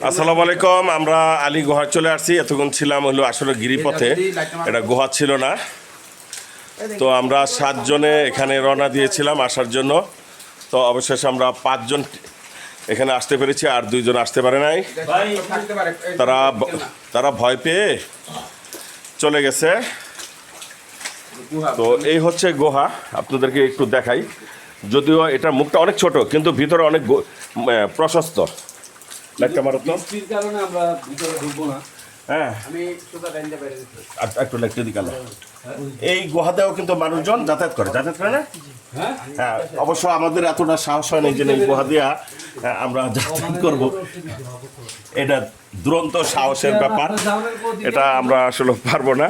আসসালামু আলাইকুম। আমরা আলী গুহা চলে আসছি। এতক্ষণ ছিলাম হলো আসলে গিরিপথে, এটা গুহা ছিল না। তো আমরা 7 জনে এখানে রওনা দিয়েছিলাম আসার জন্য। তো অবশেষে আমরা 5 জন এখানে আসতে পেরেছি, আর 2 জন আসতে পারে নাই। তারা ভয় পেয়ে চলে গেছে। তো এই হচ্ছে গুহা, আপনাদেরকে একটু দেখাই। যদিও এটা মুখটা অনেক ছোট, কিন্তু ভিতরে অনেক প্রশস্ত। এই গুহাতেও কিন্তু মানুষজন যাতায়াত করে না। হ্যাঁ, অবশ্য আমাদের এতটা সাহস হয় না যে এই গুহা দিয়া আমরা যাতায়াত করব। এটা দুরন্ত সাহসের ব্যাপার, এটা আমরা আসলে পারবো না।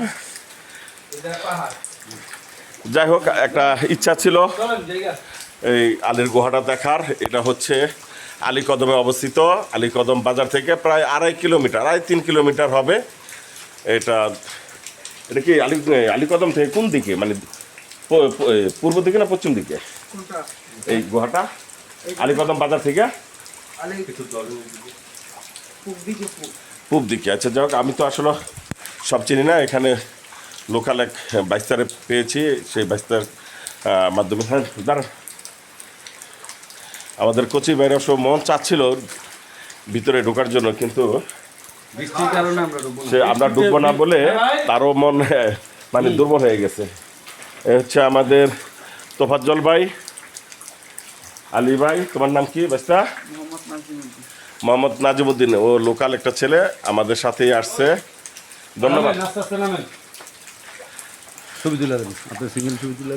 যাই হোক, একটা ইচ্ছা ছিল এই আলীর গুহাটা দেখার। এটা হচ্ছে আলীকদমে অবস্থিত। আলীকদম বাজার থেকে প্রায় 2.5 কিলোমিটার হবে। এটা কি আলীকদম থেকে কোন দিকে, মানে পূর্ব দিকে না পশ্চিম দিকে এই গুহাটা? আলীকদম বাজার থেকে পূব দিকে। আচ্ছা, যাই হোক, আমি তো আসলে সব চিনি না। এখানে লোকাল এক বাইস্তারে পেয়েছি, সেই বাইস্তার মাধ্যমে আমাদের কোচি বাইরে সব মন চাচ্ছিল ভিতরে ঢোকার জন্য, কিন্তু আমরা ঢুকবো না বলে তারও মন মানে দুর্বল হয়ে গেছে। এ হচ্ছে আমাদের তোফাজ্জল ভাই, আলী ভাই। তোমার নাম কি বাইস্তা? মোহাম্মদ নাজিমুদ্দিন। ও লোকাল একটা ছেলে, আমাদের সাথেই আসছে। ধন্যবাদ। ছবি তুলে আপনার সিঙ্গেল ছবি তুলে